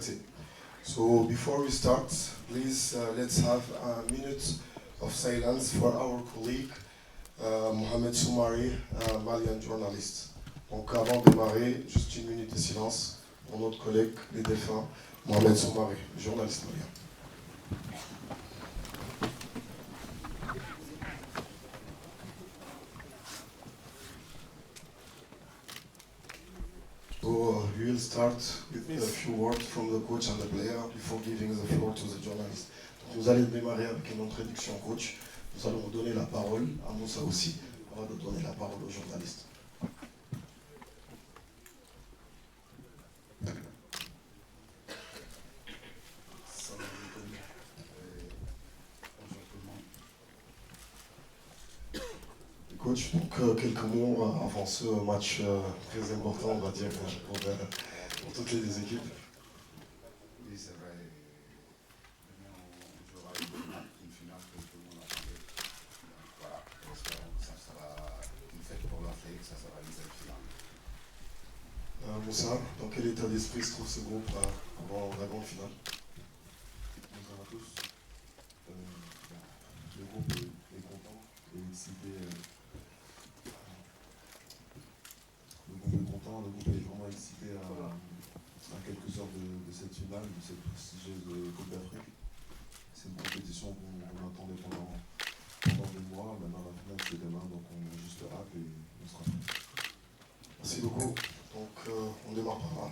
Liberté. So before we start, please let's have a minute of silence for our colleague Mohamed Soumari, Malian journalist. Donc avant de démarrer, juste une minute de silence pour notre collègue, les défunts, Mohamed Soumari, journaliste malien. So we will start with a few words from the coach and the player before giving the floor to the journalist. Donc nous allons démarrer avec une introduction coach. Nous allons donner la parole à Moussa aussi, avant de donner la parole au journaliste. Coach, donc quelques mots avant ce match très important, on va dire, pour toutes les deux équipes. Oui, c'est vrai. Demain, on jouera une finale que tout le monde attendait. Donc voilà, j'espère que ça sera une fête pour l'Afrique, ça sera une belle finale. Moussa, dans quel état d'esprit se trouve ce groupe avant la grande finale? Bonjour à tous. Le groupe est content et excité. Le groupe est vraiment excité à quelques heures de cette finale, de cette prestigieuse Coupe d'Afrique. C'est une compétition qu'on attendait pendant des mois. Maintenant, la finale, c'est demain, donc on a juste hâte et on sera prêt. Merci beaucoup. Donc, on démarre par là.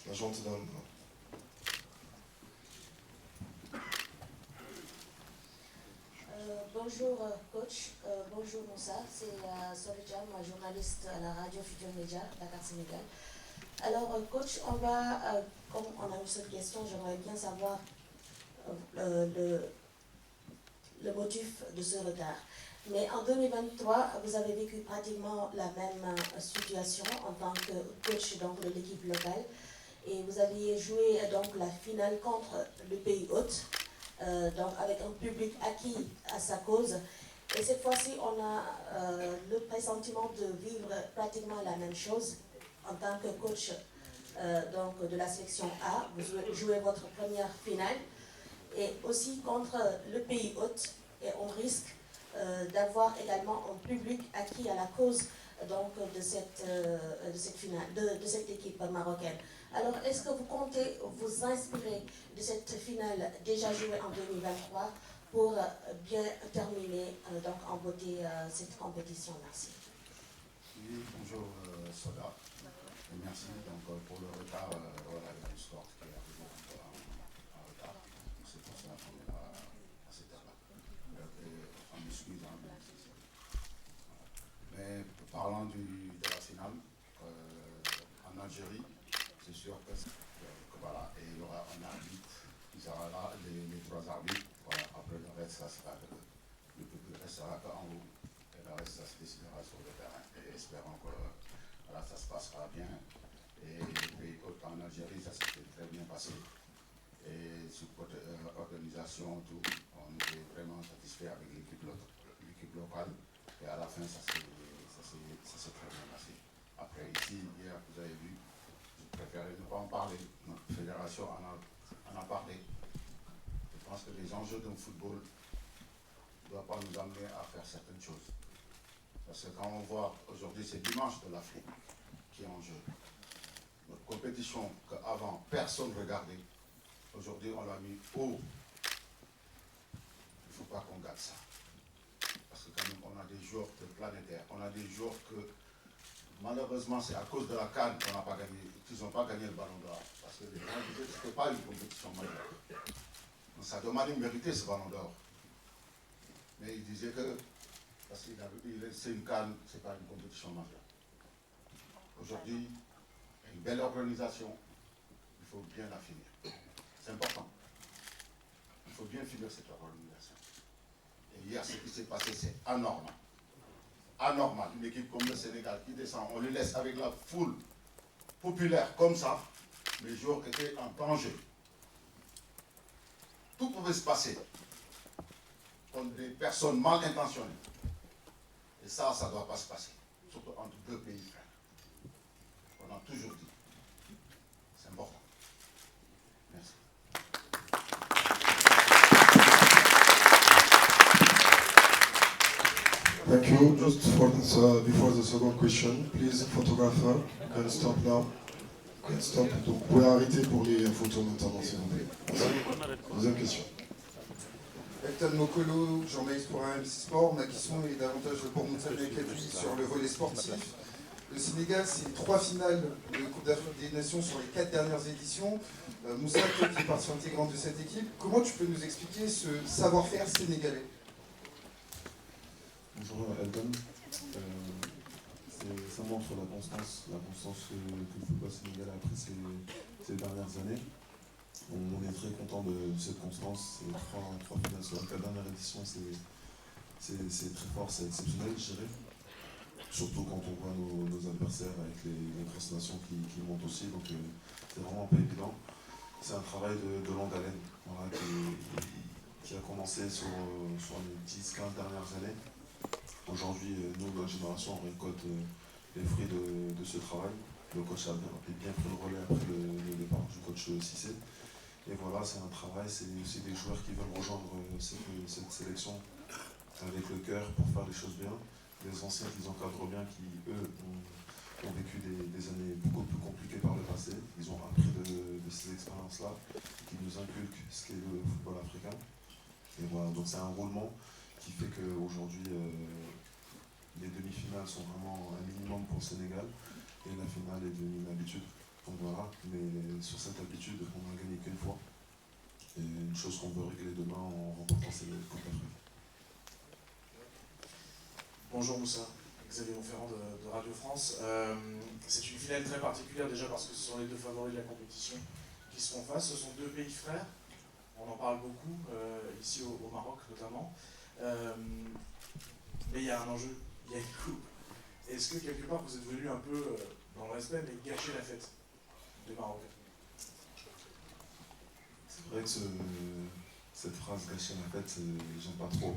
La gente donne. Bonjour coach, bonjour Moussa, c'est Soledja, moi journaliste à la radio Futur Média, Dakar Sénégal. Alors coach, comme on a eu cette question, j'aimerais bien savoir le motif de ce retard. Mais en 2023, vous avez vécu pratiquement la même situation en tant que coach donc, de l'équipe locale. Et vous aviez joué donc la finale contre le pays hôte. Donc avec un public acquis à sa cause. Et cette fois-ci, on a le pressentiment de vivre pratiquement la même chose en tant que coach donc de la sélection A. Vous jouez votre première finale et aussi contre le pays hôte. Et on risque d'avoir également un public acquis à la cause donc, de cette finale, de cette équipe marocaine. Alors, est-ce que vous comptez vous inspirer de cette finale déjà jouée en 2023 pour bien terminer donc, en beauté cette compétition? Merci. Oui, bonjour Soda. Et merci donc, pour le retard. Voilà, il y a une score qui est arrivé en retard. C'est pour ça qu'on est à cette heure-là. On m'excuse, hein, mais parlant de la finale en Algérie, c'est sûr que voilà, et il y aura un arbitre, il sera là, les trois arbitres, voilà, après le reste, ça sera le public restera qu'en haut, et le reste, ça se décidera sur le terrain, et espérons que voilà, ça se passera bien, et puis en Algérie, ça s'est très bien passé, et sur côté organisation, tout, on était vraiment satisfait avec l'équipe locale, et à la fin, ça s'est très bien passé. Après, ici, hier, vous avez vu, je préférais ne pas en parler. Notre fédération en a parlé. Je pense que les enjeux d'un football ne doivent pas nous amener à faire certaines choses. Parce que quand on voit, aujourd'hui, c'est dimanche de l'Afrique qui est en jeu. Notre compétition qu'avant, personne ne regardait. Aujourd'hui, on l'a mis haut. Il ne faut pas qu'on gâte ça. Parce que quand même, on a des joueurs planétaires. On a des joueurs que, malheureusement, c'est à cause de la CAN qu'on n'a pas gagné, qu'ils n'ont pas gagné le ballon d'or. Parce que les gens disaient que ce n'était pas une compétition majeure. Donc ça demandait mériter ce ballon d'or. Mais ils disaient que, parce que c'est une CAN, ce n'est pas une compétition majeure. Aujourd'hui, il y a une belle organisation, il faut bien la finir. C'est important. Il faut bien finir cette organisation. Et hier, ce qui s'est passé, c'est anormal. Anormal. Une équipe comme le Sénégal qui descend, on le laisse avec la foule populaire comme ça. Les joueurs étaient en danger. Tout pouvait se passer contre des personnes mal intentionnées. Et ça ne doit pas se passer. Surtout entre deux pays frères. On a toujours dit. C'est important. Just before the second question, please, photographer, you can stop now. You can stop. Donc, vous pouvez arrêter pour les photos maintenant, s'il vous plaît. Deuxième question. Elton Mokolo, journaliste pour AMC Sport. Ma question est davantage pour Moussa Mekati sur le volet sportif. Le Sénégal, c'est 3 finales de Coupe d'Afrique des Nations sur les 4 dernières éditions. Moussa, toi qui es partie intégrante de cette équipe, comment tu peux nous expliquer ce savoir-faire sénégalais? Bonjour Elton. Ça montre la constance que le football sénégalais a pris ces dernières années. On est très content de cette constance. Ces 3 finales sur la 4 dernières éditions, c'est très fort, c'est exceptionnel, je dirais. Surtout quand on voit nos adversaires avec les grosses nations qui montent aussi. Donc c'est vraiment pas évident. C'est un travail de longue haleine, voilà, qui a commencé sur les 10-15 dernières années. Aujourd'hui, nous, notre génération, on récolte les fruits de ce travail. Le coach a bien pris le relais après le départ du coach Cissé. Et voilà, c'est un travail, c'est aussi des joueurs qui veulent rejoindre cette sélection avec le cœur pour faire les choses bien. Les anciens qui encadrent bien, qui eux ont vécu des années beaucoup plus compliquées par le passé. Ils ont appris de ces expériences-là, qui nous inculquent ce qu'est le football africain. Et voilà, donc c'est un roulement qui fait qu'aujourd'hui, les demi-finales sont vraiment un minimum pour le Sénégal et la finale est devenue une habitude. Donc voilà, mais sur cette habitude, on n'a gagné qu'une fois. Et une chose qu'on veut régler demain en remportant cette Coupe d'Afrique. Bonjour Moussa, Xavier Monferrand de Radio France. C'est une finale très particulière déjà parce que ce sont les 2 favoris de la compétition qui se font face. Ce sont 2 pays frères, on en parle beaucoup, ici au Maroc notamment. Mais il y a un enjeu, il y a une coupe. Est-ce que quelque part vous êtes venu un peu dans le respect mais gâcher la fête des Marocains? C'est vrai que cette phrase gâcher la fête, j'aime pas trop.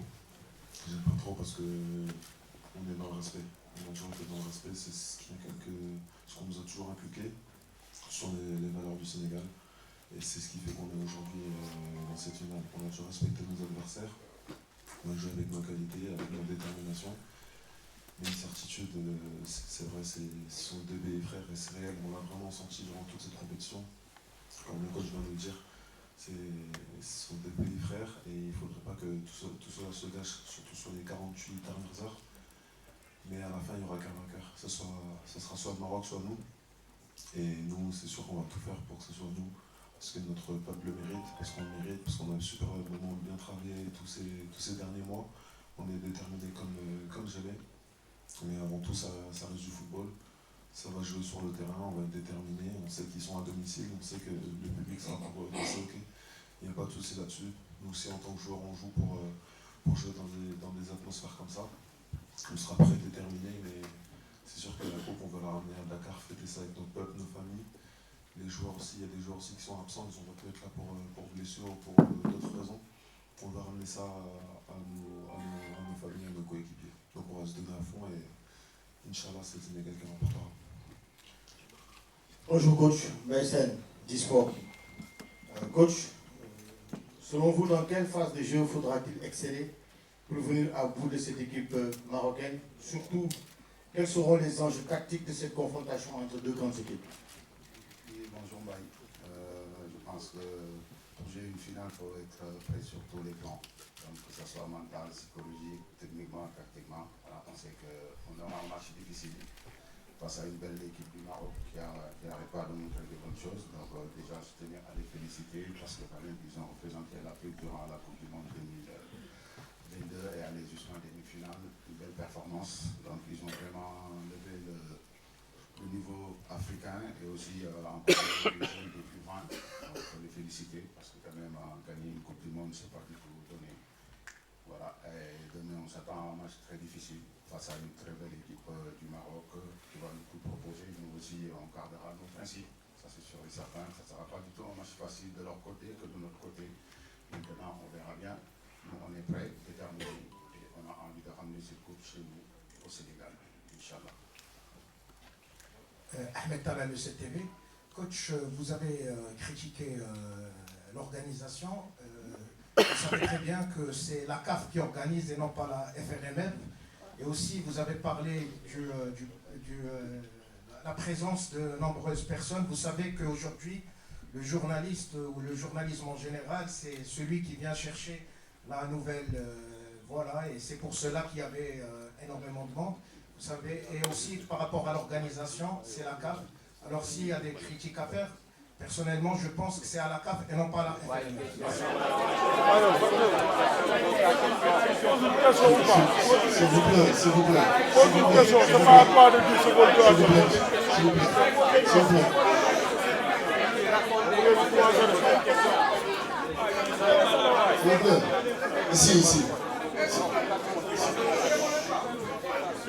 J'aime pas trop parce que on est dans le respect. On a toujours été dans le respect, c'est ce qu'on nous a toujours inculqué sur les valeurs du Sénégal. Et c'est ce qui fait qu'on est aujourd'hui dans cette finale. On a toujours respecté nos adversaires, on a joué avec nos qualités, avec notre détermination. Mais une certitude, c'est vrai, ce sont 2 pays frères et c'est réel. On l'a vraiment senti durant toute cette compétition. Comme le coach vient de le dire, ce sont 2 pays frères et il ne faudrait pas que tout cela se gâche, surtout sur les 48 dernières heures. Mais à la fin, il n'y aura qu'un vainqueur. Ce sera soit le Maroc, soit nous. Et nous, c'est sûr qu'on va tout faire pour que ce soit nous. Parce que notre peuple le mérite, parce qu'on le mérite, parce qu'on a super vraiment bien travaillé tous ces derniers mois. On est déterminés comme jamais. Mais avant tout, ça reste du football. Ça va jouer sur le terrain, on va être déterminés. On sait qu'ils sont à domicile, on sait que le public sera pour c'est ok. Il n'y a pas de souci là-dessus. Nous aussi, en tant que joueurs, on joue pour jouer dans des atmosphères comme ça. On sera prêt, déterminé, mais c'est sûr que la coupe, on va la ramener à Dakar, fêter ça avec notre peuple, nos familles. Les joueurs aussi, il y a des joueurs aussi qui sont absents, ils ont pas pu être là pour blessure ou pour d'autres raisons. On va ramener ça à nos familles, à nos coéquipiers. Donc on va se donner à fond et Inch'Allah, c'est le Sénégal qui remportera. Bonjour coach, Maïsen, Disport. Coach, selon vous, dans quelle phase de jeu faudra-t-il exceller pour venir à bout de cette équipe marocaine? Surtout, quels seront les enjeux tactiques de cette confrontation entre 2 grandes équipes? Oui, bonjour Mbaye. Je pense que j'ai une finale pour être prêt sur tous les plans. Donc que ce soit mental, psychologique, techniquement, tactiquement. Voilà, on sait qu'on aura un match difficile face à une belle équipe du Maroc qui n'arrête pas de montrer de bonnes choses. Donc déjà, je tenais à les féliciter parce que quand même, ils ont représenté l'Afrique durant la Coupe du Monde 2022 et aller jusqu'en demi-finale. Une belle performance. Donc ils ont vraiment levé le niveau africain et aussi encouragé les jeunes des plus grands. Donc il faut les féliciter parce que quand même, gagner une Coupe du Monde, c'est pas du tout donné. Voilà, et demain on s'attend à un match très difficile face à une très belle équipe du Maroc qui va nous tout proposer. Nous aussi, on gardera nos principes, ça c'est sûr et certain. Ça ne sera pas du tout un match facile de leur côté que de notre côté. Maintenant, on verra bien. Nous, on est prêts, déterminés et on a envie de ramener cette coupe chez nous au Sénégal, Inch'Allah. Ahmed Talal de CTV. Coach, vous avez critiqué l'organisation. Vous savez très bien que c'est la CAF qui organise et non pas la FRMF. Et aussi, vous avez parlé la présence de nombreuses personnes. Vous savez qu'aujourd'hui, le journaliste ou le journalisme en général, c'est celui qui vient chercher la nouvelle. Voilà, et c'est pour cela qu'il y avait énormément de monde. Vous savez, et aussi par rapport à l'organisation, c'est la CAF. Alors s'il y a des critiques à faire, personnellement, je pense que c'est à la CAF et non pas à la FNM. S'il vous plaît, s'il vous plaît. Pose une question, ça ne parle pas de 10 secondes. S'il vous plaît, s'il vous plaît. S'il vous plaît. Ici, ici.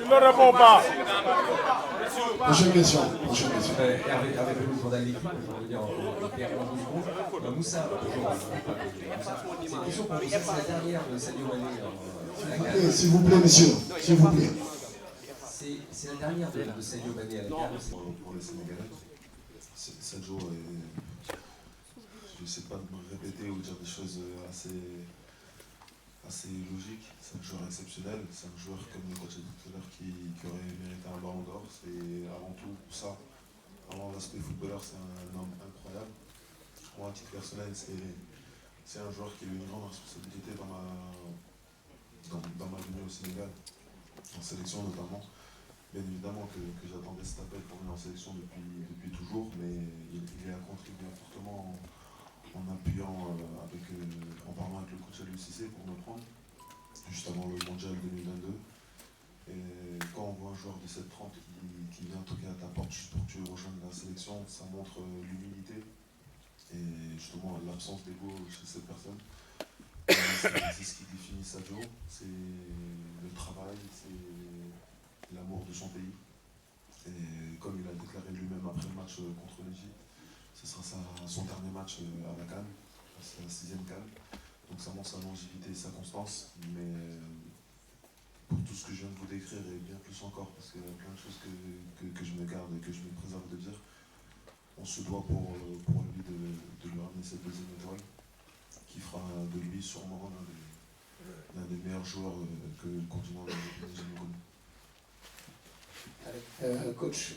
Il ne répond pas. Prochaine question. Prochaine question. Avec le mouvement d'équipe, aujourd'hui en perd en 12 secondes. Moussa, bonjour. C'est une question pour Moussa, c'est la dernière de Sadio Mané. S'il vous plaît, monsieur. S'il vous plaît. C'est la dernière de Sadio Mané à la CAN. Pour les Sénégalais, Sadio, je ne sais pas de me répéter ou dire des choses assez logiques. C'est un joueur exceptionnel, c'est un joueur, comme le coach a dit tout à l'heure, qui aurait mérité un ballon d'or. C'est avant tout pour ça. Avant l'aspect footballeur, c'est un homme incroyable. Moi, à titre personnel, c'est un joueur qui a eu une grande responsabilité dans ma venue au Sénégal, en sélection notamment. Bien évidemment que j'attendais cet appel pour venir en sélection depuis toujours, mais il a contribué fortement en appuyant, en parlant avec le coach Aliou Cissé pour me prendre, juste avant le mondial 2022. Et quand on voit un joueur de 7-30 qui vient toquer à ta porte juste pour que tu rejoignes la sélection, ça montre l'humilité et justement l'absence d'ego chez cette personne. C'est ce qui définit Sadio, c'est le travail, c'est l'amour de son pays. Et comme il a déclaré lui-même après le match contre l'Égypte, ce sera son dernier match à la CAN, c'est la 6e CAN. Donc ça montre sa longévité et sa constance, mais pour tout ce que je viens de vous décrire et bien plus encore, parce qu'il y a plein de choses que je me garde et que je me préserve de dire, on se doit pour lui de lui ramener cette 2e étoile, qui fera de lui sûrement l'un des meilleurs joueurs que le continent n'a jamais connu. Coach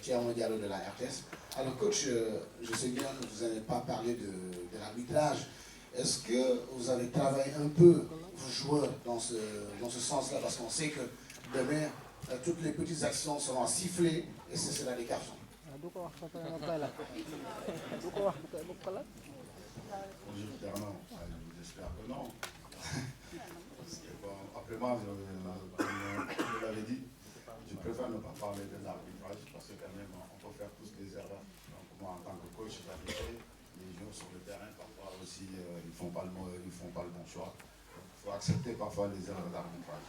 Thierry Diallo de la RTS. Alors coach, je sais bien que vous n'avez pas parlé de l'arbitrage. Est-ce que vous avez travaillé un peu, vos joueurs, dans ce sens-là? Parce qu'on sait que demain, toutes les petites actions seront sifflées et ce sera des cartons. Bonjour Fernand, j'espère que non. Parce que bon, après moi, comme je l'avais dit, je préfère ne pas parler de l'arbitrage parce que quand même on peut faire tous des erreurs. Donc moi en tant que coach d'arbitrer, les joueurs sur le terrain parfois aussi ils font pas le bon choix. Il faut accepter parfois les erreurs d'arbitrage.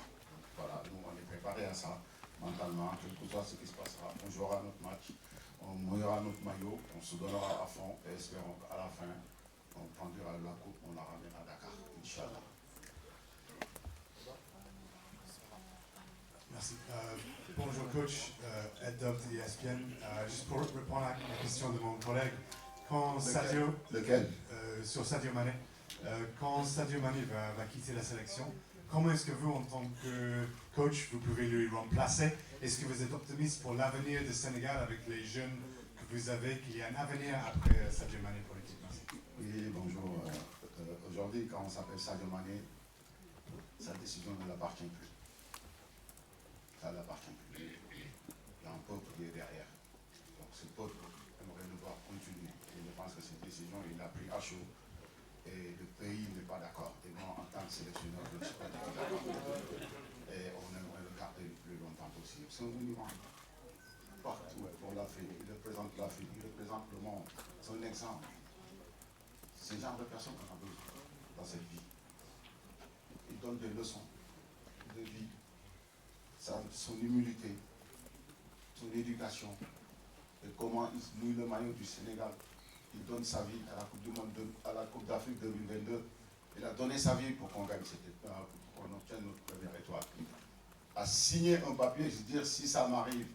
Voilà, nous on est préparés à ça mentalement, quel que soit ce qui se passera. On jouera notre match, on mouillera notre maillot, on se donnera à fond et espérons qu'à la fin on prendra la coupe, on la ramène à Dakar, Inch'Allah. Merci. Bonjour coach, Ed Dove de ESPN. Juste pour répondre à la question de mon collègue, quand Sadio, sur Sadio Mané, quand Sadio Mané va quitter la sélection, comment est-ce que vous, en tant que coach, vous pouvez lui remplacer? Est-ce que vous êtes optimiste pour l'avenir du Sénégal avec les jeunes que vous avez, qu'il y a un avenir après Sadio Mané pour l'équipe? Merci. Oui, bonjour. Aujourd'hui, quand on s'appelle Sadio Mané, sa décision ne l'appartient plus. Ça ne l'appartient plus. Il y a un peuple qui est derrière. Donc ce peuple aimerait le voir continuer. Et je pense que cette décision, il l'a pris à chaud. Et le pays n'est pas d'accord. Et moi, en tant que sélectionneur, je ne suis pas d'accord. Et on aimerait le garder le plus longtemps possible. C'est un monument. Partout pour l'Afrique. Il représente l'Afrique, il représente le monde. C'est un exemple. C'est le genre de personne qu'on a besoin dans cette vie. Il donne des leçons de vie. Son humilité, son éducation, et comment il mouille le maillot du Sénégal. Il donne sa vie à la Coupe du Monde, à la Coupe d'Afrique 2022. Il a donné sa vie pour qu'on gagne pour qu'on obtienne notre première étoile. A signé un papier, je veux dire, si ça m'arrive,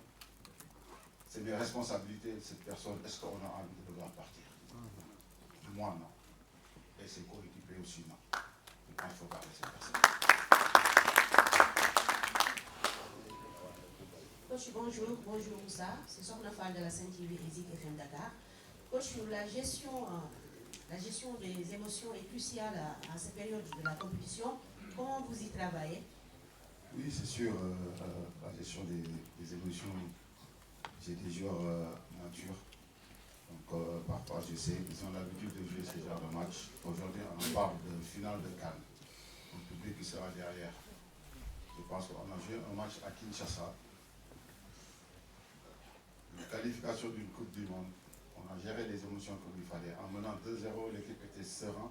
c'est mes responsabilités, cette personne, est-ce qu'on a envie de le voir partir? Moi, non. Et ses coéquipiers aussi, non. Je pense qu'il faut garder cette personne. Coach, bonjour, bonjour Moussa, c'est Sorna Fall de la Sainte-TV et Zik FM Dakar. Coach, la gestion des émotions est cruciale à cette période de la compétition. Comment vous y travaillez? Oui, c'est sûr, la gestion des émotions, j'ai des joueurs matures. Donc parfois, je sais, ils ont l'habitude de jouer ce genre de match. Aujourd'hui, on parle de finale de Cannes. Le public qui sera derrière. Je pense qu'on a joué un match à Kinshasa. Une qualification d'une Coupe du Monde. On a géré les émotions comme il fallait. En menant 2-0, l'équipe était sereine,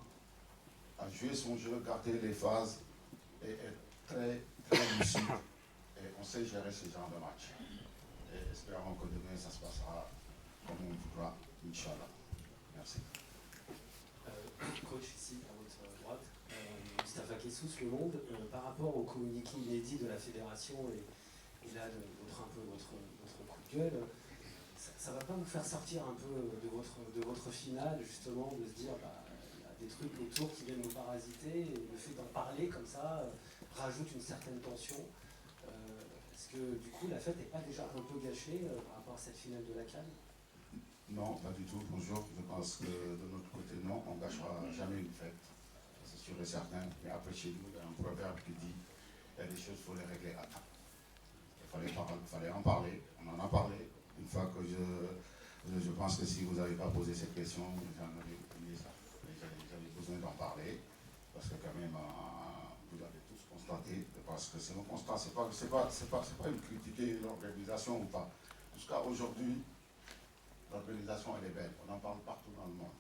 a joué son jeu, gardé les phases et est très, très lucide. Et on sait gérer ce genre de match. Et espérons que demain, ça se passera comme on voudra, Inch'Allah. Merci. Coach, ici, à votre droite. Moustapha Kessous, Le Monde. Par rapport au communiqué inédit de la fédération et là, un peu votre coup de gueule, ça ne va pas vous faire sortir un peu de votre finale, justement, de se dire, il y a des trucs autour qui viennent nous parasiter, et le fait d'en parler comme ça rajoute une certaine tension. Est-ce que, du coup, la fête n'est pas déjà un peu gâchée par rapport à cette finale de la CAN? Non, pas du tout. Bonjour. Je pense que de notre côté, non, on ne gâchera jamais une fête. C'est sûr et certain. Mais après, chez nous, il y a un proverbe qui dit il y a des choses, il faut les régler à temps. Il fallait en parler. On en a parlé. Une fois que je pense que si vous n'avez pas posé cette question, j'en avais oublié ça. J'avais besoin d'en parler. Parce que quand même, vous avez tous constaté, parce que c'est un constat, c'est pas une critiquer l'organisation ou pas. Jusqu'à aujourd'hui, l'organisation, elle est belle. On en parle partout dans le monde.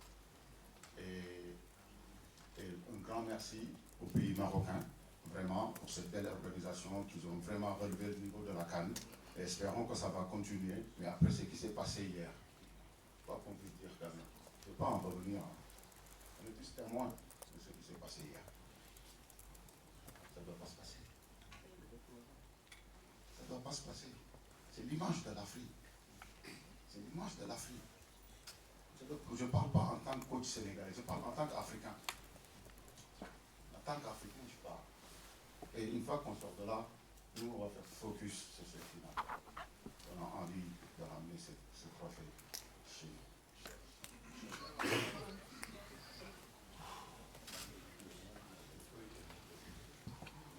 Et un grand merci au pays marocain, vraiment, pour cette belle organisation, qu'ils ont vraiment relevé le niveau de la CAN. Et espérons que ça va continuer. Mais après ce qui s'est passé hier, quoi qu'on puisse dire quand même, je ne veux pas en revenir. On est tous témoins de ce qui s'est passé hier. Ça ne doit pas se passer. Ça ne doit pas se passer. C'est l'image de l'Afrique. C'est l'image de l'Afrique. Je ne parle pas en tant que coach sénégalais, je parle en tant qu'Africain. En tant qu'Africain, je parle. Et une fois qu'on sort de là, nous, on va faire focus sur cette finale. On a envie de ramener ce trophée chez nous.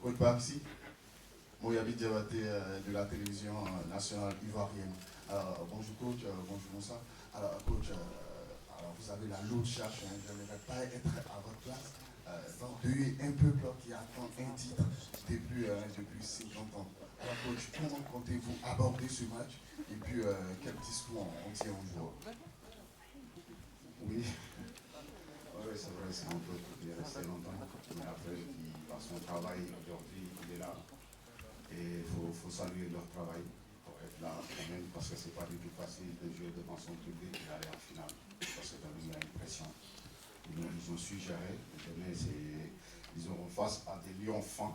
Coach Bamsi, Moyabi Diabaté de la télévision nationale ivoirienne. Alors, bonjour coach, bonjour Moussa. Alors coach, alors vous avez la lourde charge, je n'aimerais pas être à votre place. Donc, un peuple qui attend un titre depuis 50 ans. Alors coach, comment comptez-vous aborder ce match? Et puis, quel discours on tient aux joueurs? Oui, c'est vrai, c'est un peu qui est resté longtemps. Mais après, par son travail, aujourd'hui, il est là. Et il faut saluer leur travail pour être là quand même, parce que c'est pas du tout facile de jouer devant son public et aller en finale. Parce que il y a une pression. Ils ont su gérer. Demain, ils auront face à des lions fins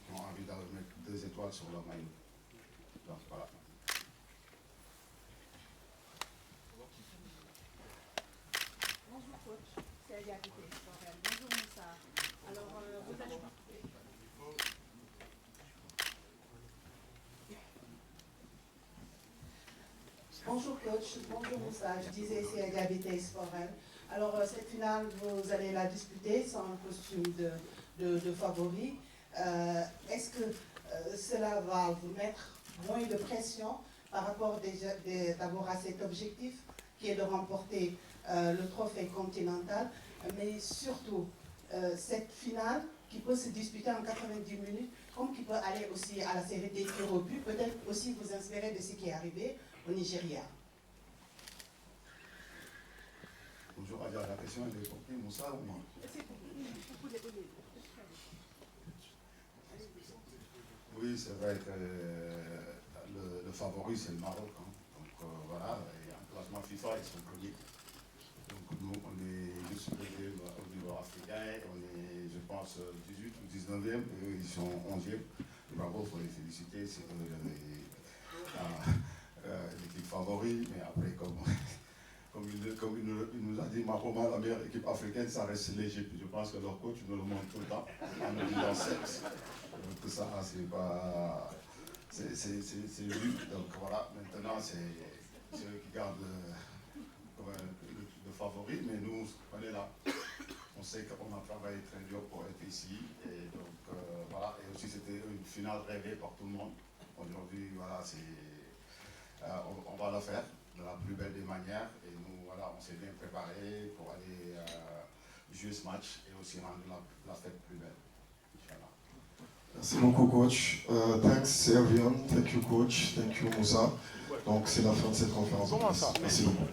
qui ont envie d'aller mettre 2 étoiles sur leur maillot. Donc voilà. Bonjour coach, c'est Ali Abité. Bonjour Moussa. Alors, vous allez... Bonjour coach, bonjour Moussa. Je disais ici à Diabetes Sporel. Alors cette finale, vous allez la disputer sans un costume de favori. Est-ce que cela va vous mettre moins de pression par rapport d'abord à cet objectif qui est de remporter le trophée continental, mais surtout cette finale qui peut se disputer en 90 minutes, comme qui peut aller aussi à la série des tirs au but, peut-être aussi vous inspirer de ce qui est arrivé au Nigeria. Bonjour, la question elle est pour qui, Moussa ou moi? Oui, c'est vrai que le favori c'est le Maroc. Hein. Donc voilà, et en classement FIFA ils sont premiers. Donc nous on est juste au niveau africain, on est je pense 18 ou 19e, et eux ils sont 11e. Bravo, il faut les féliciter, c'est l'équipe favori, mais après comme il nous a dit Maroma, la meilleure équipe africaine, ça reste l'Égypte. Je pense que leur coach nous le montre tout le temps en nous disant 7. Donc ça, c'est vu. Donc voilà, maintenant c'est eux qui gardent le favori, mais nous, on est là. On sait qu'on a travaillé très dur pour être ici. Et donc voilà, et aussi c'était une finale rêvée par tout le monde. Aujourd'hui, voilà, on va la faire de la plus belle des manières. Et nous, voilà, on s'est bien préparé pour aller jouer ce match et aussi rendre la fête plus belle. Inch'Allah. Merci beaucoup, coach. Thanks everyone. Thank you, coach. Thank you, Moussa. Donc, c'est la fin de cette conférence. Comment ça? Merci beaucoup.